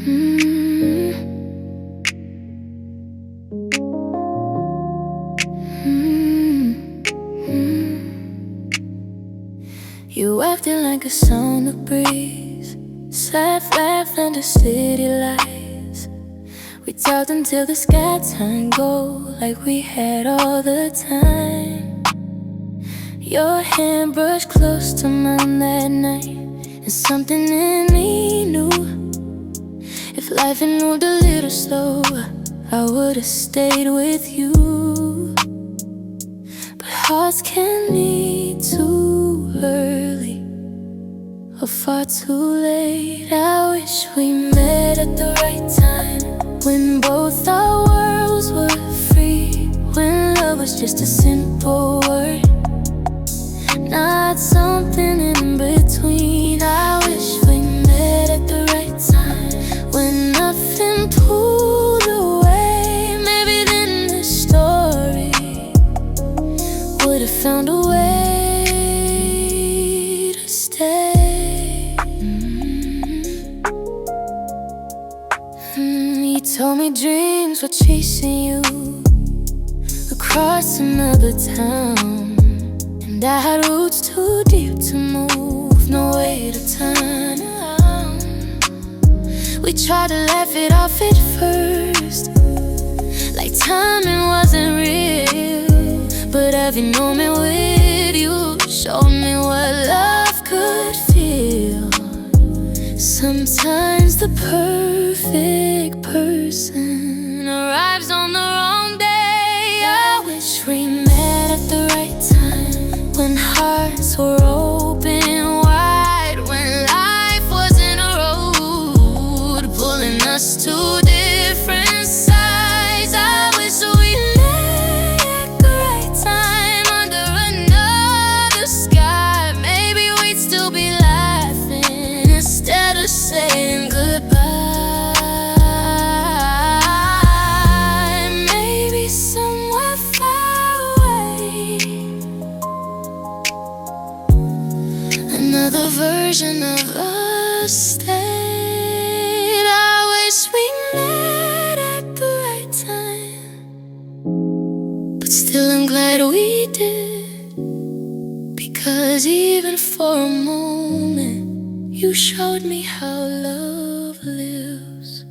Mm. Mm. Mm. You acted like a summer breeze, sad laugh under city lights. We talked until the sky turned gold, like we had all the time. Your hand brushed close to mine that night, and something in me knew if life had moved a little slower, I would've stayed with you. But hearts can meet too early or far too late. I wish we met at the right time, when both our worlds were free, when love was just a simple word, not something in between. I wish we met at the right time, when nothing pulled away. Maybe then this story would have found a way to stay. You told me dreams were chasing you across another town, and I had roots too deep to move, no way to turn around. We tried to laugh it off at first, like timing wasn't real. But every moment with you showed me what love could feel. Sometimes the perfect person arrives on the wrong day. I wish we met at the right time, when hearts were open wide, when life wasn't a road pulling us to different sides. I wish we met at the right time, under another sky. Maybe we'd still be laughing instead of saying goodbye. Maybe somewhere far away, another version of us stayed. I wish we met at the right time, but still I'm glad we did, because even for a moment you showed me how love lives.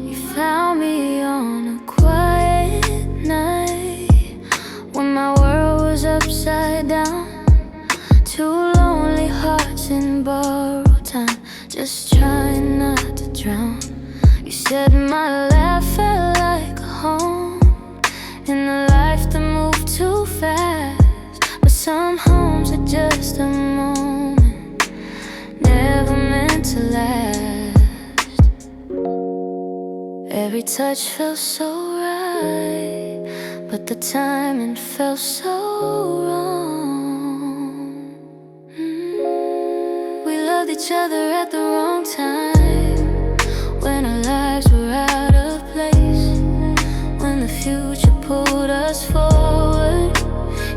You found me on a quiet night, when my world was upside down. Two lonely hearts in borrowed time, just trying not to drown. You said my laugh felt like a home in a life that moved too fast. But some homes are just a moment, never meant to last. Every touch felt so right, but the timing felt so wrong. We loved each other at the wrong time, when our lives were out of place, when the future pulled us forward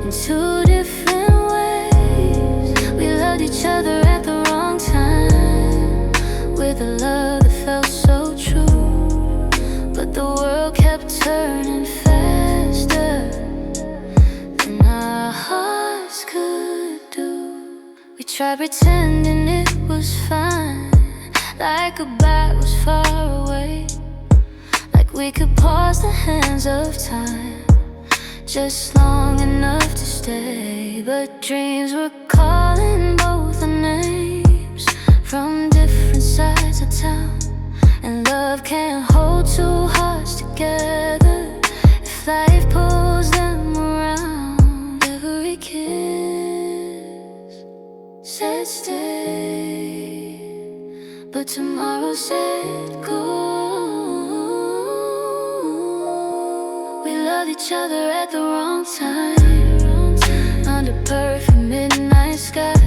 in two different ways. We loved each other at the wrong time, with a love that felt so true, but the world kept turning faster than our hearts could do. We tried pretending it was fine, like goodbye was far away, like we could pause the hands of time just long enough to stay. But dreams were calling both our names from different sides of town, and love can't hold two hearts together if life pulls them around. Every kiss said stay, but tomorrow said go. We loved each other at the wrong time, under perfect midnight skies.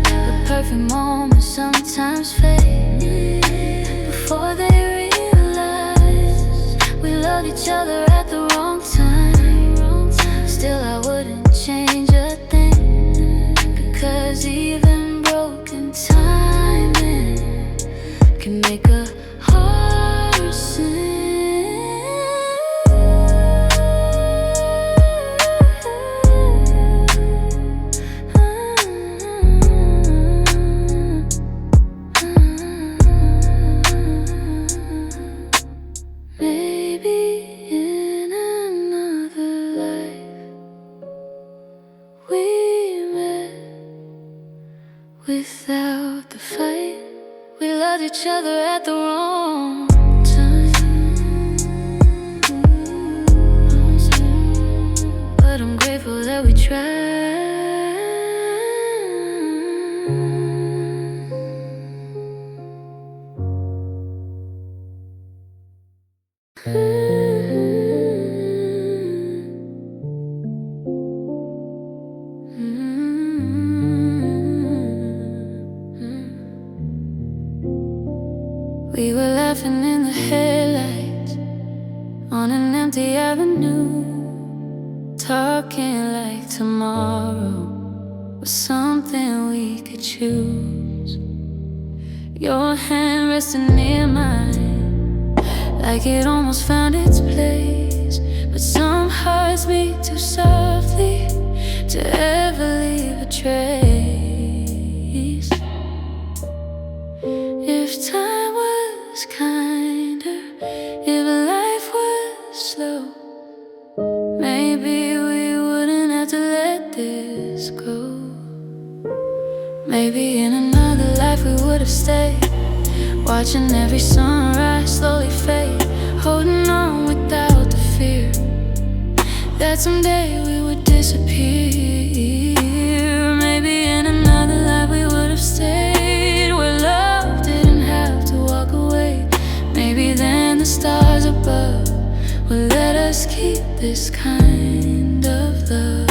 But perfect moments sometimes fade before they realize loved each other at the wrong time. Still I wouldn't change a thing, because even broken timing can make a heart sing. Without the fight, we loved each other at the wrong time. But I'm grateful that we tried. We were laughing in the headlights on an empty avenue, talking like tomorrow was something we could choose. Your hand resting near mine, like it almost found its place. But some hearts beat too softly to ever leave a trace. If time was kinder, if life was slow, maybe we wouldn't have to let this go. Maybe in another life we would have stayed, watching every sunrise slowly fade, holding on without the fear that someday we would disappear. Maybe in another life we would have stayed where love didn't have to walk away. Maybe then the stars above will let us keep this kind of love.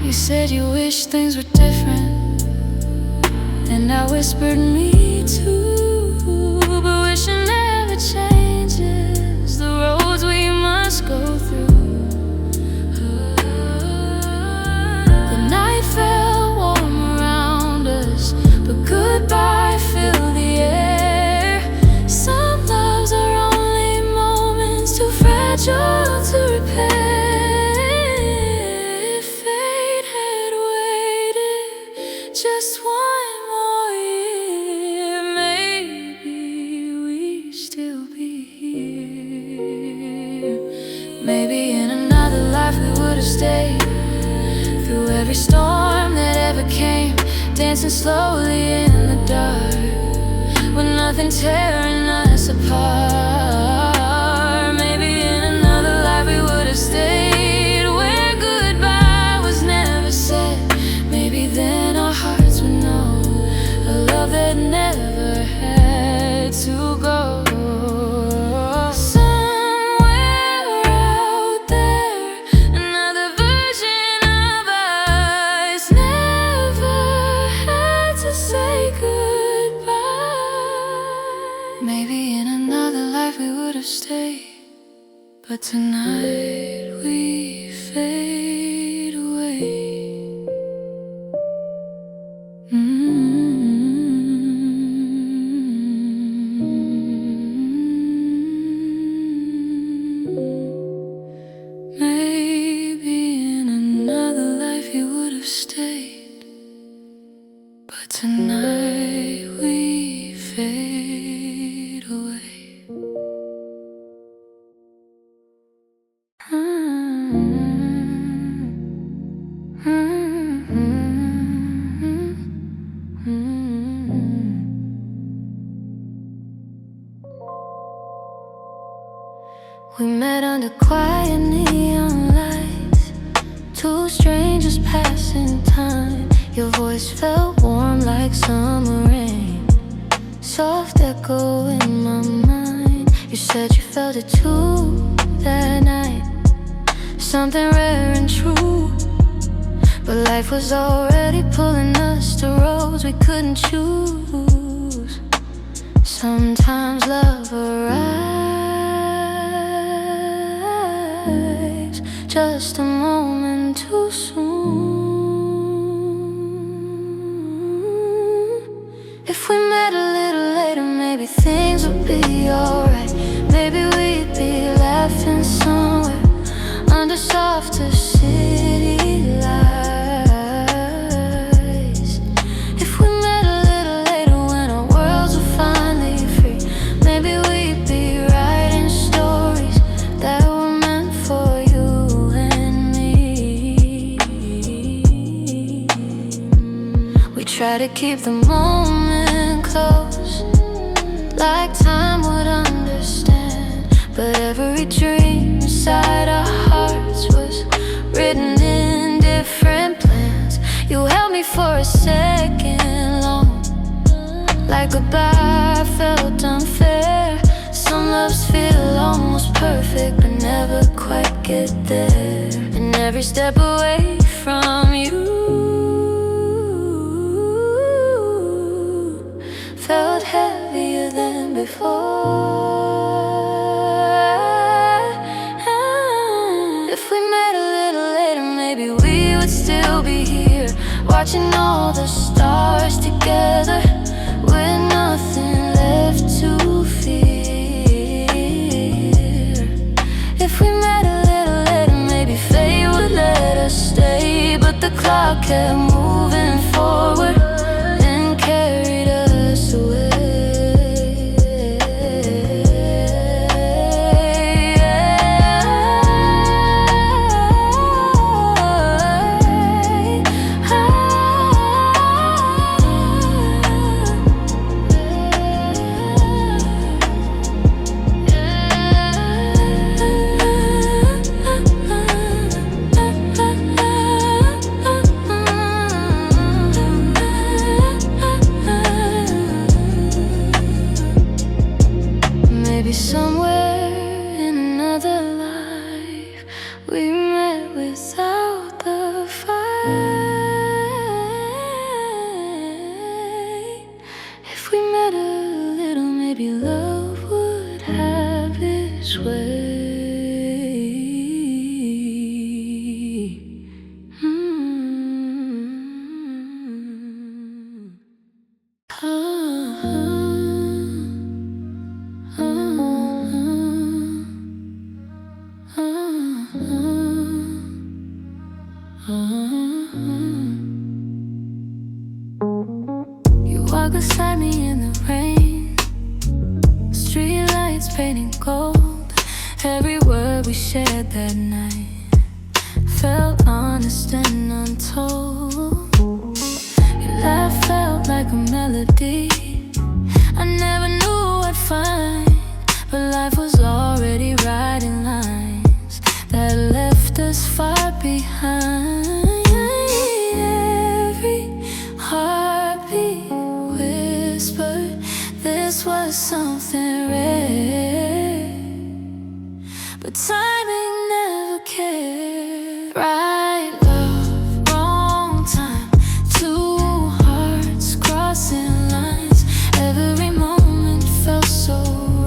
You said you wish things were different, and I whispered me too. But wishing never changes the roads we must go through. The night fell warm around us, but goodbye filled the air. Some loves are only moments too fragile to repair. Just one more year, maybe we'd still be here. Maybe in another life we would have stayed through every storm that ever came, dancing slowly in the dark with nothing tearing us apart. Maybe in another life we would have stayed where goodbye was never said. Maybe then our hearts would know a love that never had to go. Somewhere out there, another version of us never had to say goodbye. Maybe in another life we would have stayed, but tonight we fade away. Maybe in another life you would have stayed, but tonight we fade away. We met under quiet neon lights, two strangers passing time. Your voice felt warm like summer rain, soft echo in my mind. You said you felt it too that night, something rare and true. But life was already pulling us to roads we couldn't choose. Sometimes love arrives just a moment too soon. If we met a little later, maybe things would be alright. Maybe we'd be laughing somewhere under softer city lights. If we met a little later when our worlds were finally free, maybe we'd be writing stories that were meant for you and me. We try to keep the moment close, like time would understand. But every dream inside our hearts was written in different plans. You held me for a second long, like goodbye felt unfair. Some loves feel almost perfect but never quite get there. And every step away from you felt heavier than before. If we met a little later, maybe we would still be here, watching all the stars together, with nothing left to fear. If we met a little later, maybe fate would let us stay. But the clock kept moving forward and carried us away. Somewhere in another life, we met without the fight. If we met a little, maybe love would have its way. You walk beside me in the rain, street lights painting gold. Every word we shared that night felt honest and untold. Your laugh felt like a melody I never knew I'd find. But life was already writing lines that left us far behind. Every heartbeat whispered this was something rare, but timing never cared. Right love, wrong time, two hearts crossing lines. Every moment felt so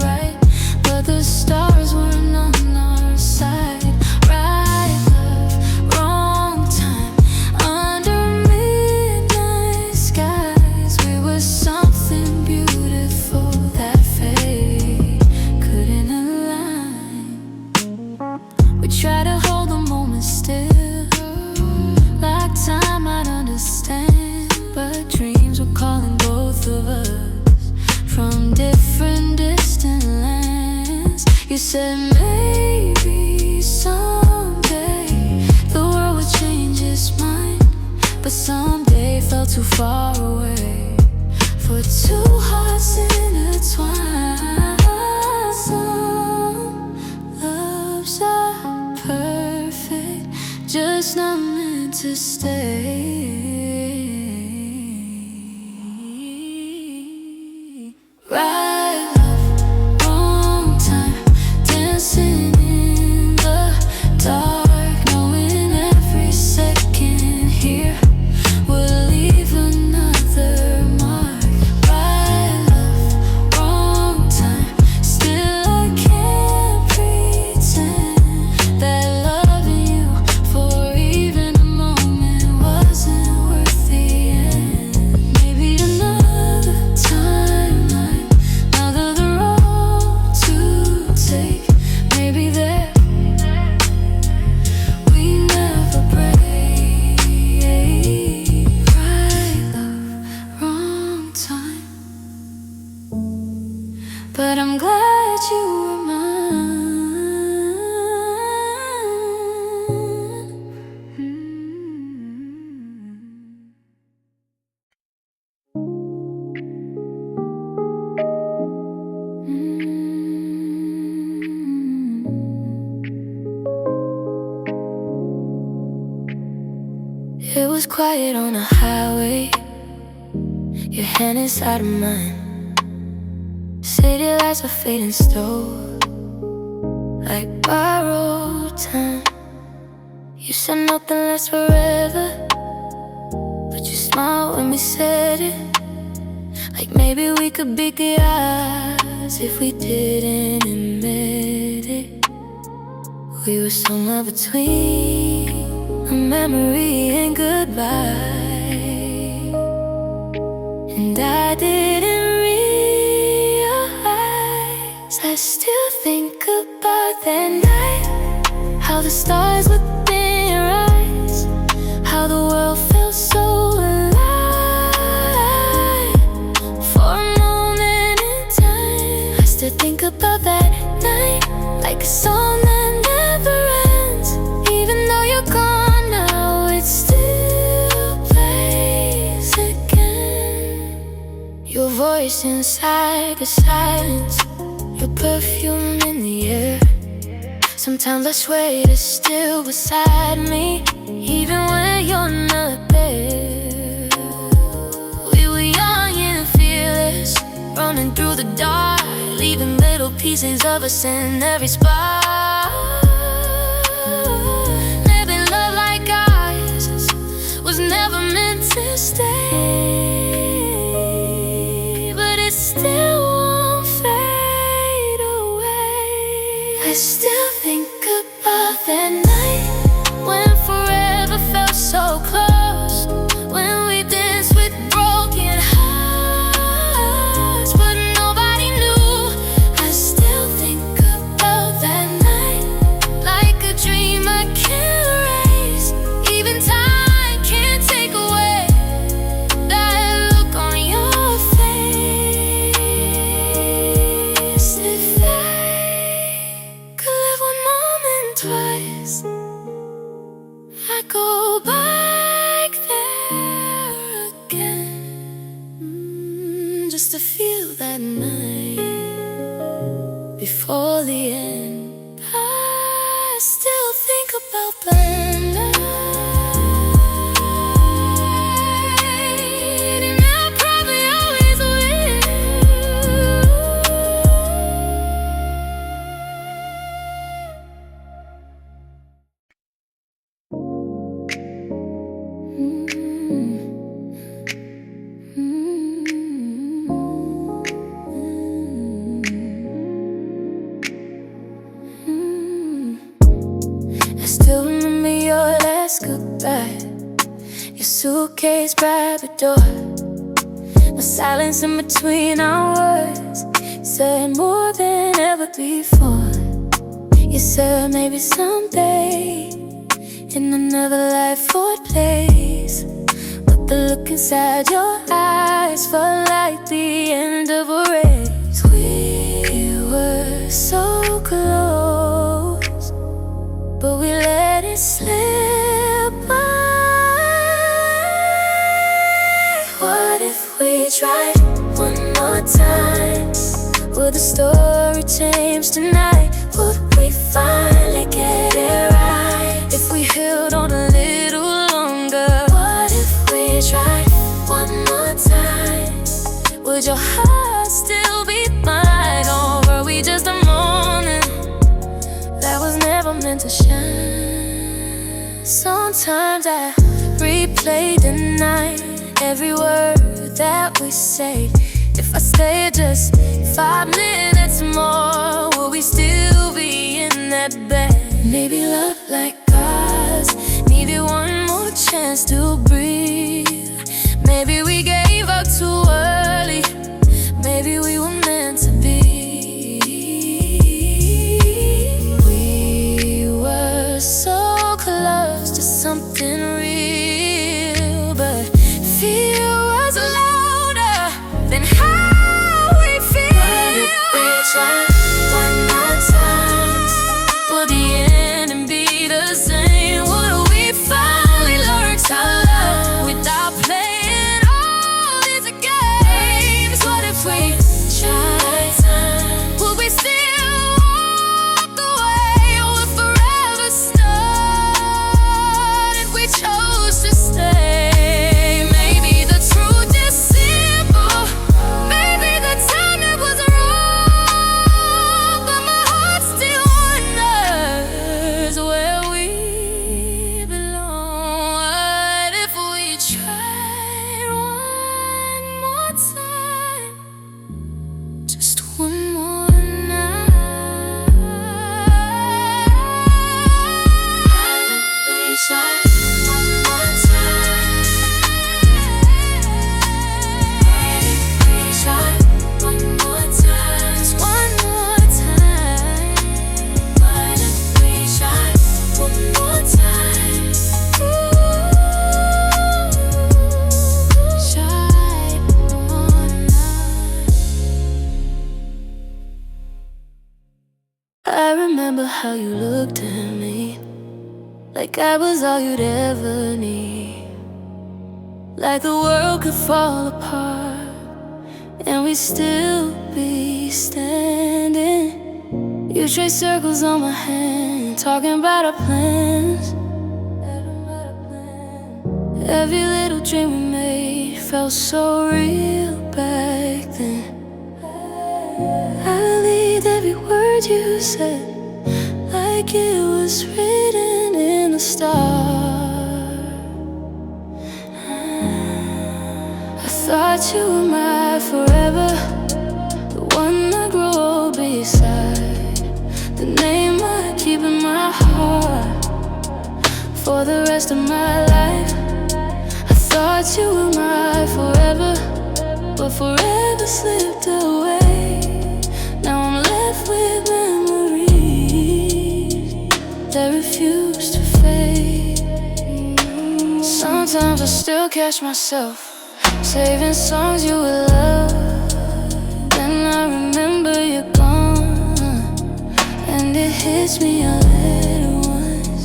right, but the stars weren't on our side. Right love, wrong time, under midnight skies. We were something beautiful that fate couldn't align. We try to hold the moment still, like time might understand. But dreams were calling both of us from different distant lands. You said maybe someday the world would change its mind, but someday felt too far away for two hearts intertwined. Some loves are perfect, just not meant to stay. Right love, wrong time, dancing in the dark. but I'm glad you were mine. It was quiet on the highway, your hand inside of mine. City lights are fading slow, like borrowed time. You said nothing lasts forever, but you smiled when we said it. Like maybe we could be guys if we didn't admit it. We were somewhere between a memory and goodbye, and I didn't realize. I still think about that night, how the stars within your eyes, how the world felt so alive. For a moment in time, I still think about that night, like a song that never ends. Even though you're gone now, it still plays again. Your voice inside the silence, your perfume in the air. Sometimes I swear you're still beside me, even when you're not there. We were young and fearless, running through the dark, leaving little pieces of us in every spot. Maybe love like ours was never meant to stay, but it still won't fade away. I still think about that night, when forever felt so close, when we danced with broken hearts, but nobody knew. I still think about that night, like a dream I can't erase. Even time can't take away that look on your face. If I could live one moment twice, I'd go back there again, just to feel that night before the end. I still think about that night, and I probably always will. I still remember your last goodbye, your suitcase by the door, no silence in between our words. You said more than ever before. You said maybe someday, in another life or place. But the look inside your eyes felt like the end of a race. We were so close, but we let it slip by. What if we tried one more time? Would the story change tonight? Would we finally get it right if we held on a little longer? What if we tried one more time? Would your heart still beat mine? Or were we just a moment that was never meant to shine? Sometimes I replay the night, every word that we say. If I stay just 5 minutes more, will we still be in that bed? Maybe love like ours needed one more chance to breathe. Maybe we gave up too early, maybe we were meant to be. We were so close to something real, but fear was louder than how we feel. What if we try one more time. Will the ending be the same? Will we finally learn to love without playing all these games? What if we try time? Will we still walk away? Will forever start if we chose to stay? Maybe the truth is simple. Maybe the timing was wrong, but my heart still wonders where we belong. What if we tried one more time? Just one more night. We try one more time. We try one more time. Just one more time. What if we try one more time? Try one night. I remember how you looked at me, like I was all you'd ever need, like the world could fall apart and we'd still be standing. You traced circles on my hand, talking about our plans. Every little dream we made felt so real back then. I believed every word you said, like it was written in the stars. I thought you were my forever, the one I grow beside, the name I keep in my heart for the rest of my life. I thought you were my forever, but forever slipped away. Now I'm left with memories that refuse to fade. Sometimes I still catch myself saving songs you would love, then I remember you're gone, and it hits me a little once.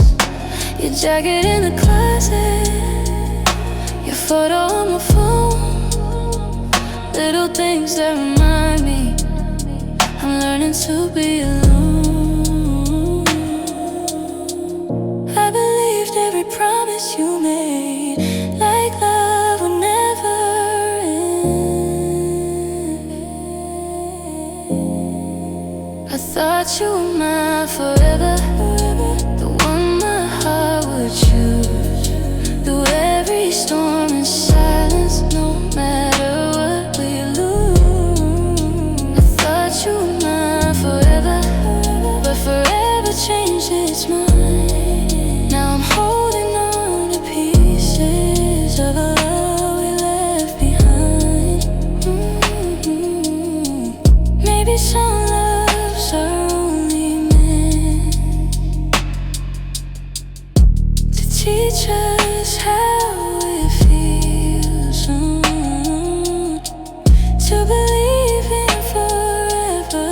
Your jacket in the closet, your photo on my phone, little things that remind me I'm learning to be alone. I believed every promise you made, like love would never end. I thought you were mine forever, the one my heart would choose, through every storm and silence, no matter what we lose. I thought you were mine forever, but forever changed its mind. Now I'm holding on to pieces of a love we left behind. Maybe some loves are only meant to teach us how it feels, to believe in forever,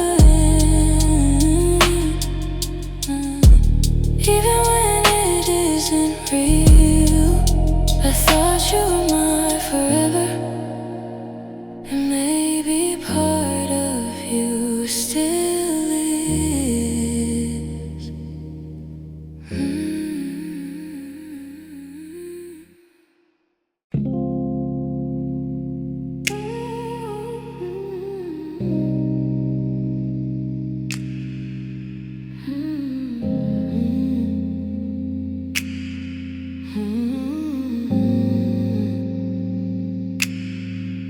even when it isn't real. I thought you were my forever, and maybe part of you still is.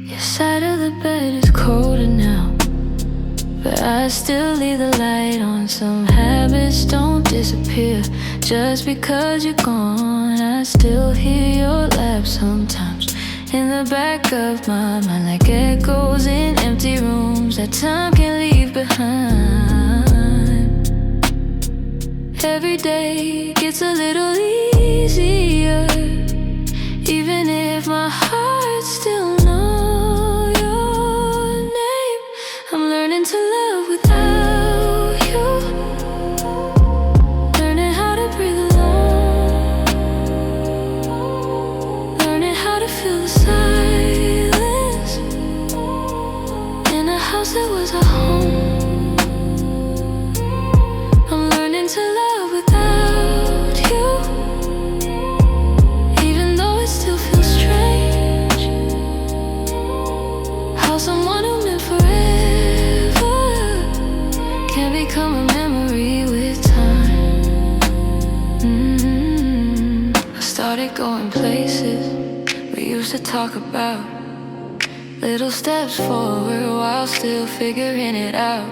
Your side of the bed is colder now, but I still leave the light on. Some habits don't disappear just because you're gone. I still hear your laugh sometimes in the back of my mind, like echoes in empty rooms that time can leave behind. Every day gets a little easier, even if my heart still knows your name. I'm learning to love without become a memory with time. I started going places we used to talk about, little steps forward while still figuring it out.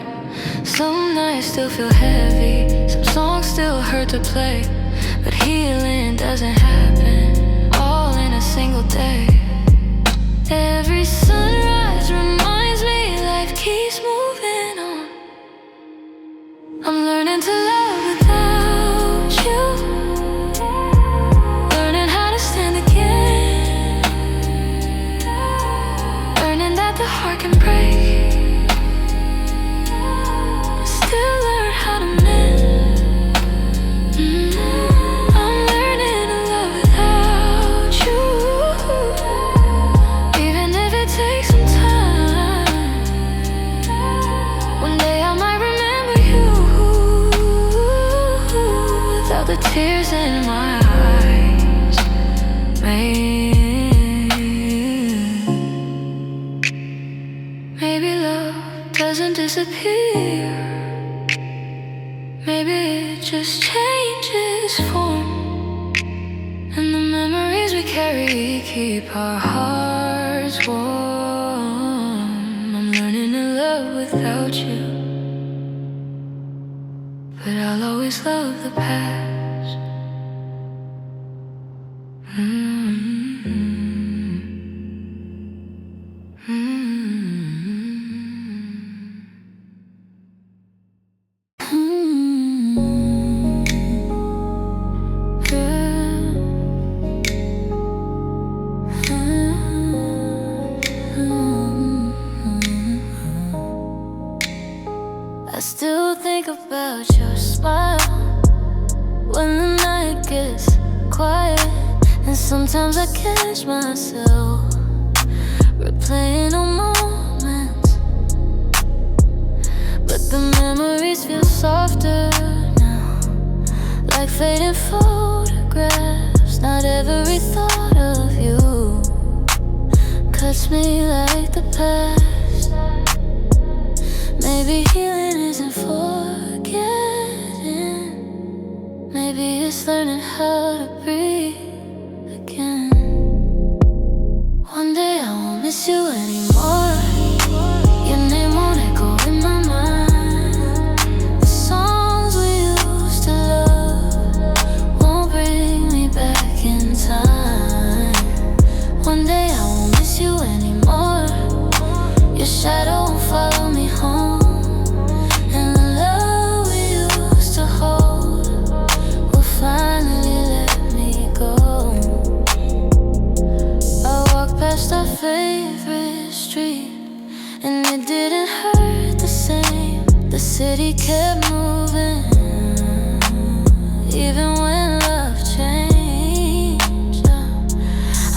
Some nights still feel heavy, some songs still hurt to play, but healing doesn't happen all in a single day. Every sunrise reminds me life keeps moving on. I'm learning to love without you, learning how to stand again, learning that the heart can break, still learn how to mend. I'm learning to love without you, even if it takes some time. One day I might remember you without the tears in my eyes. Maybe love doesn't disappear, maybe it just changes form, and the memories we carry keep our hearts warm. I'm learning to love without you, but I'll always love the past. I still think about your smile when the night gets quiet, and sometimes I catch myself replaying old moments, but the memories feel softer now, like fading photographs. Not every thought of you cuts me like the past. Maybe healing isn't forgetting, maybe it's learning how to breathe again. One day I won't miss you anymore, your name won't echo in my mind. The songs we used to love won't bring me back in time. One day I won't miss you anymore, your shadow won't follow me home. Our favorite street, and it didn't hurt the same. The city kept moving, even when love changed.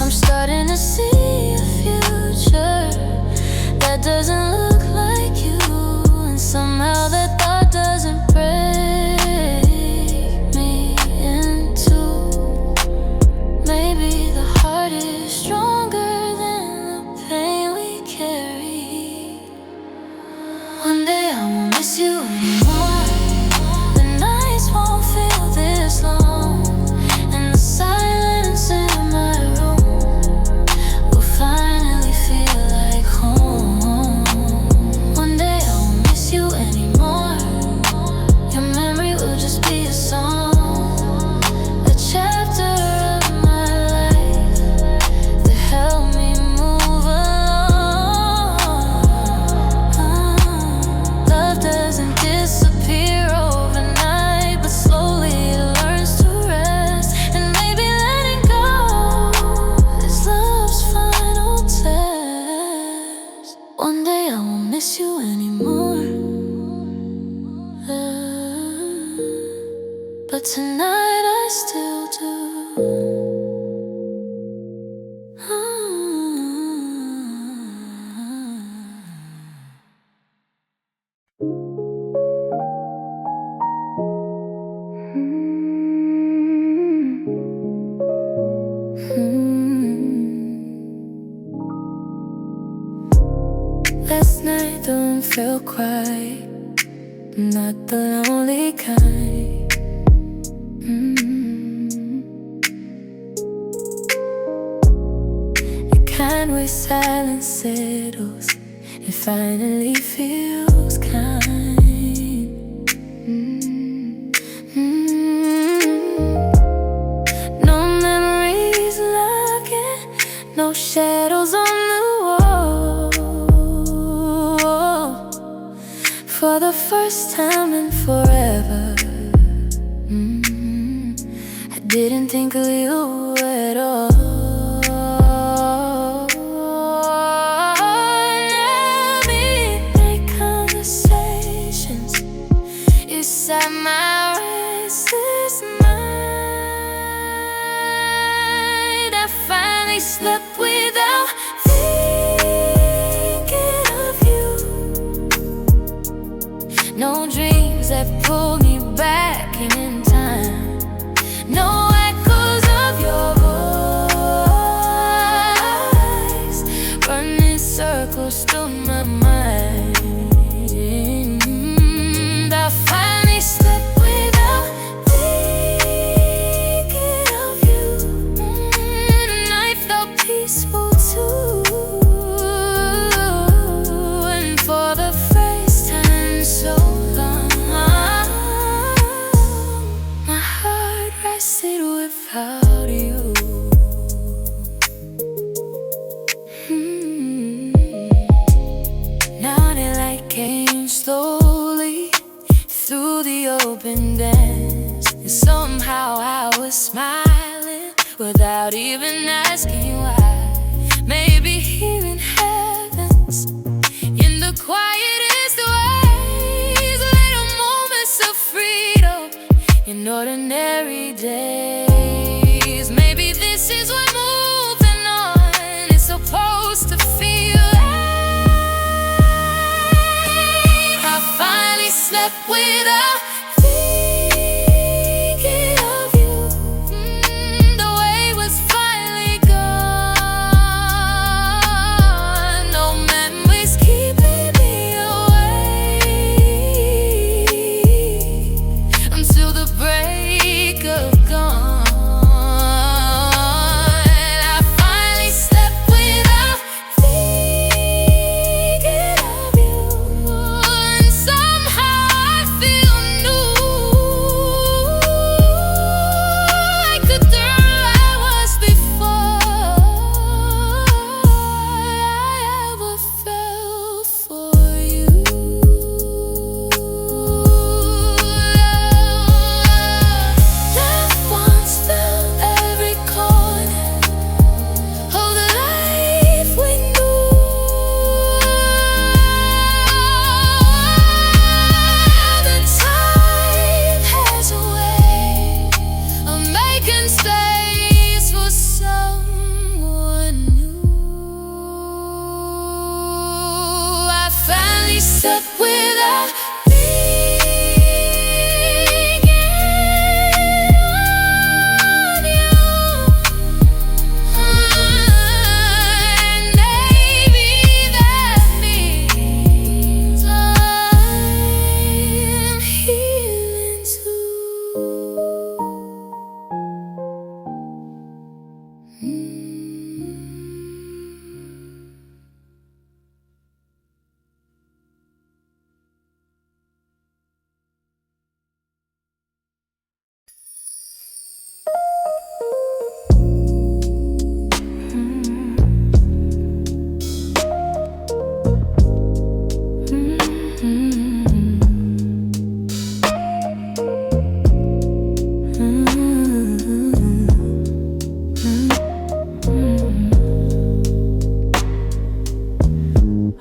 I'm starting to see a future that doesn't look like you, and somehow that thought doesn't break me in two. Maybe the heart is stronger, one day I won't miss you anymore. The nights won't feel this long, and the silence in my room will finally feel like home. One day I won't miss you anymore, your memory will just be a song, a chapter of my life that helped me move along. Love doesn't disappear overnight, but slowly it learns to rest. And maybe letting go is love's final test. One day I won't miss you anymore, but tonight I still do. Last night the room felt quiet, not the lonely kind. The kind where silence settles and finally feels kind. No memories lurking, no shadows on the wall. For the first time in forever, I didn't think of you at all. Let me make conversations. You set my restless mind. I finally slept without thinking of you. No dreams that pull me back in time. No echoes of your voice running circles through my mind. I finally slept without thinking of you. The night felt peaceful too. And for the first time in so long, my heart rested without you. Now the light came slowly through the open dance, and somehow I was smiling without even asking why. Maybe here in heavens, in the quietest ways, little moments of freedom in ordinary days. Maybe this is what moving on is supposed to feel like. I finally slept without thinking of you. The weight was finally gone. No memories keeping me awake until the break of dawn. I finally slept without thinking of you. And somehow I feel new, like the girl I was before I ever fell for you. Love once filled every corner of the life we knew. The time has a way of making space for someone new. I finally slept without thinking on you. And maybe that means I'm healing too.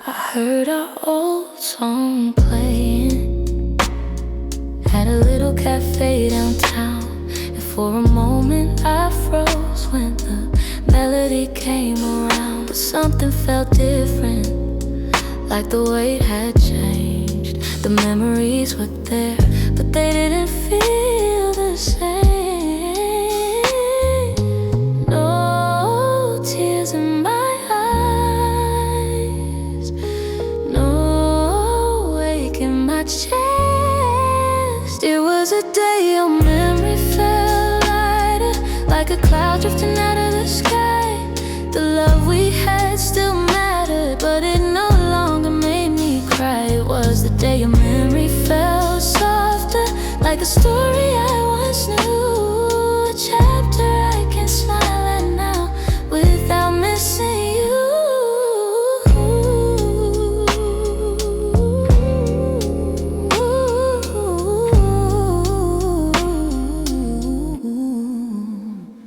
I heard our old song playing at a little cafe downtown, and for a moment I froze when the melody came around. But something felt different, like the weight had changed. The memories were there, but they didn't feel the same. No tears in my eyes, no ache in my chest. was a day your memory felt lighter, like a cloud drifting out of the sky. The love we had still mattered, but it no longer made me cry. It was the day your memory felt softer, like a story I once knew, a chapter I can smile at now without missing you.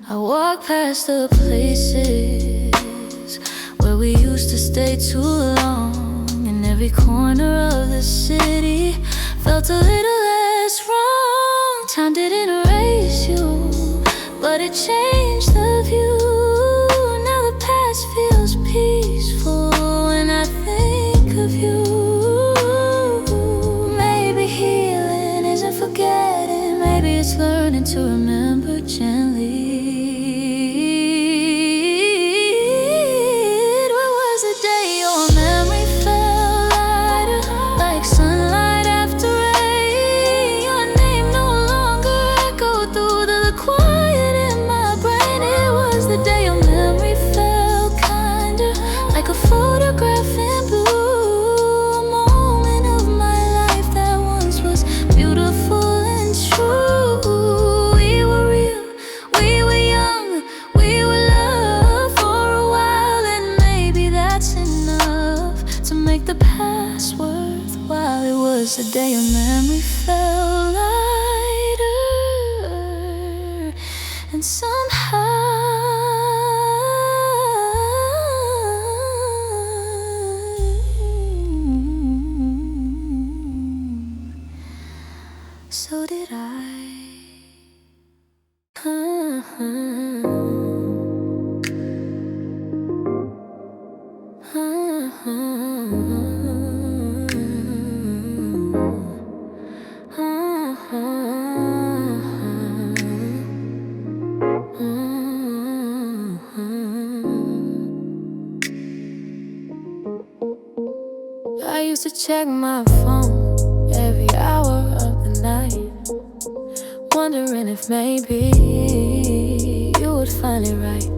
I walk past the places where we used to stay too long, and every corner of the city felt a little less wrong. Time didn't erase you, but it changed the view. Now the past feels peaceful when I think of you. Maybe healing isn't forgetting, maybe it's learning to remember gently. The past worthwhile. It was the day your memory felt lighter, and somehow so did I. I used to check my phone every hour of the night, wondering if maybe you would find it right.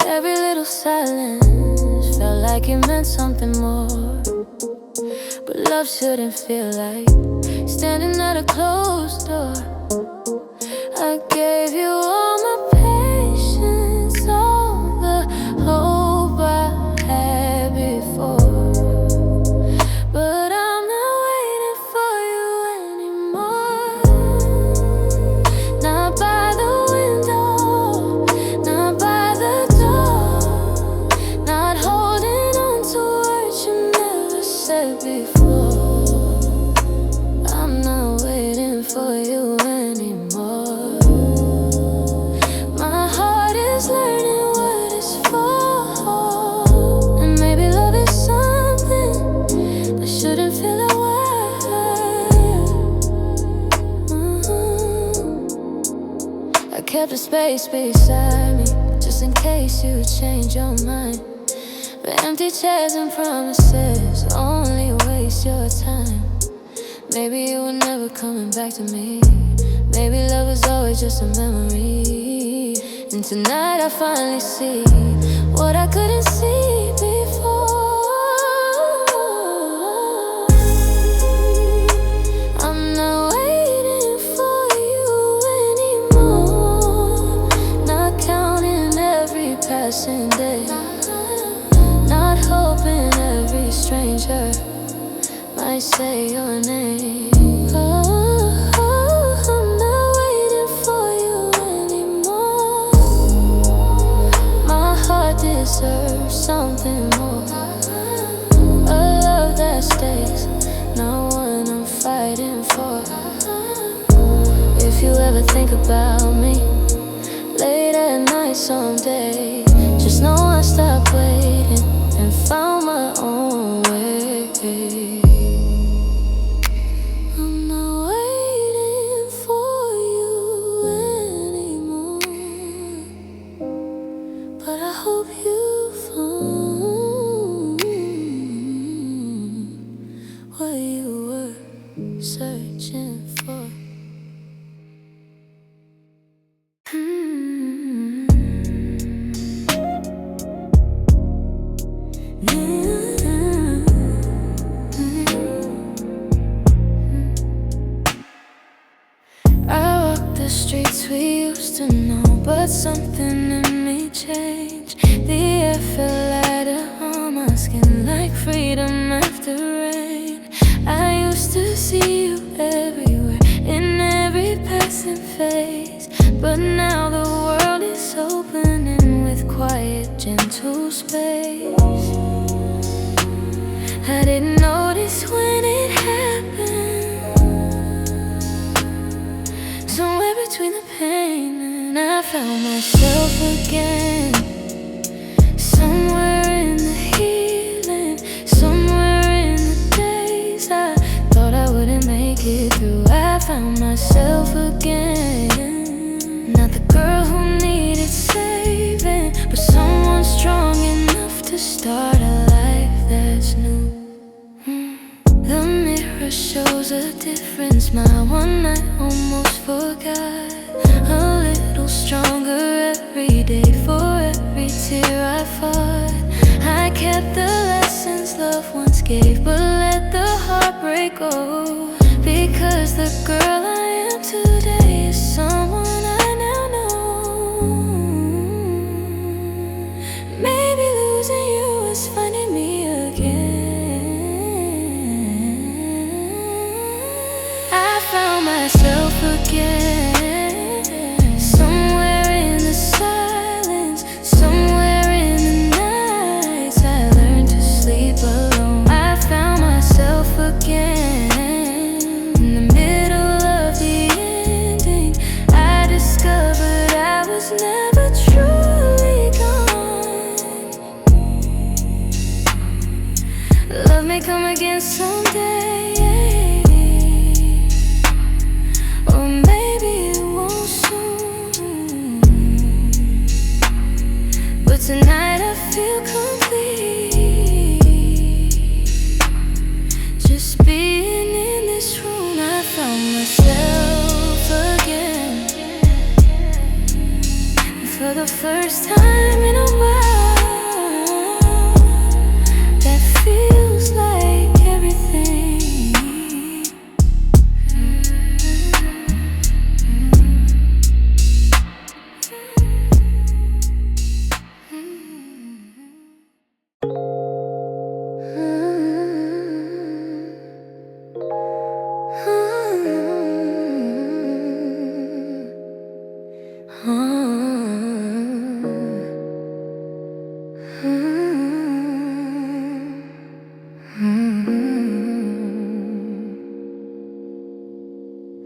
Every little silence felt like it meant something more, but love shouldn't feel like standing at a closed door. I gave you all my patience, all the hope I had before, but I'm not waiting for you anymore. Not by the window, not by the door, not holding on to words you never said before. I'm not waiting for you anymore. My heart is learning what it's for, and maybe love is something that shouldn't feel that way. I kept a space beside me, just in case you change your mind. But empty chairs and promises only waste your time. Maybe you were never coming back to me. Maybe love was always just a memory. And tonight I finally see what I couldn't see before. I'm not waiting for you anymore, not counting every passing day, not hoping every stranger might say your name. I'm not waiting for you anymore. My heart deserves something more, a love that stays, not one I'm fighting for. If you ever think about me late at night someday, just know I stopped waiting and found my own way. I'm not waiting for you anymore, but I hope you found what you were. searching for. I walk the streets we used to know, but something in me changed. The air felt lighter on my skin, like freedom after rain. I used to see you everywhere, in every passing phase, but now the world is opening with quiet, gentle space. I didn't notice when it happened. Somewhere between the pain and I found myself again. Somewhere in the healing, somewhere in the days I thought I wouldn't make it through. I found myself again. Not the girl who needed saving, but someone strong enough to start a life that's new. The mirror shows a difference. My one night almost forgot. A little stronger every day for every tear I fought. I kept the lessons love once gave, but let the heartbreak go. Because the girl I am today is someone I now know. Maybe losing you is finding me again. I found myself again. Somewhere in the silence, somewhere in the nights I learned to sleep alone. I found myself again. In the middle of the ending, I discovered I was never truly gone. Love may come again someday, or maybe it won't soon. But tonight I feel complete. Just being in this room, I found myself again. And for the first time in a while, that feels like everything.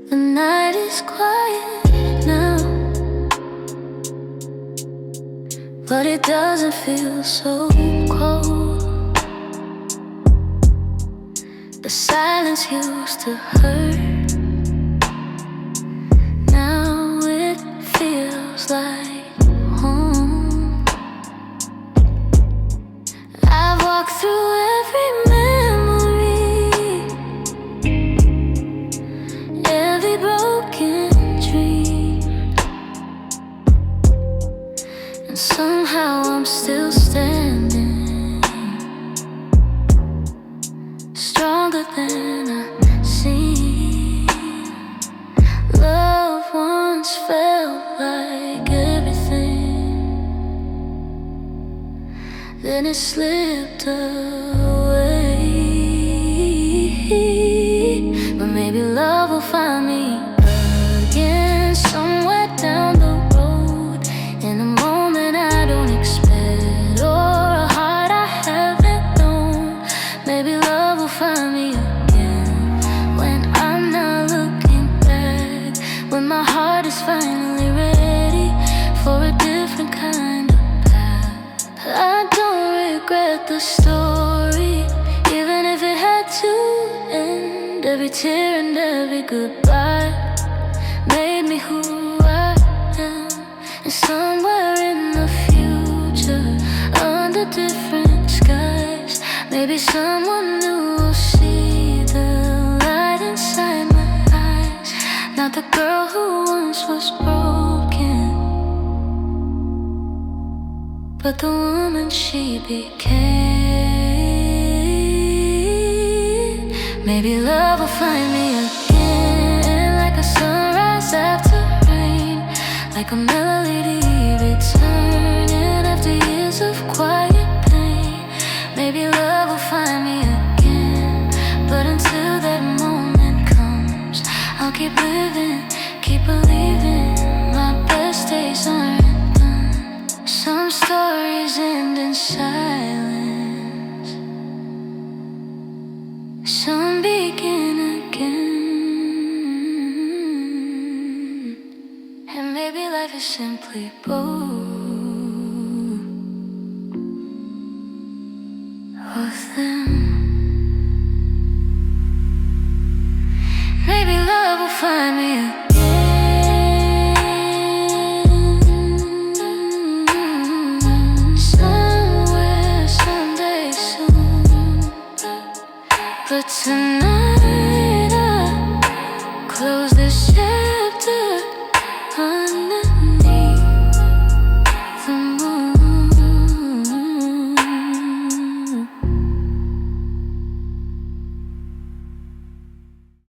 The night is quiet now, but it doesn't feel so cold. The silence used to hurt, now it feels like home. I've walked through every memory, every broken dream, and somehow I'm still standing, stronger than I seem. Love once felt like everything, then it slipped away. But maybe love will find me again, somewhere down the road, in a moment I don't expect, or a heart I haven't known. Maybe love will find me again, when I'm not looking back, when my heart is finally ready for a different kind of path. I don't regret the story, even if it had to end. Every tear and every goodbye made me who I am. And somewhere in the future, under different skies, maybe someone new will see the light inside. but the woman she became. Maybe love will find me again, like a sunrise after rain, like a melody returning after years of quiet pain. Maybe love will find me again, but until that moment comes, I'll keep living, keep believing. My best days aren't done. Some stories end in silence, some begin again. And maybe life is simply both of them.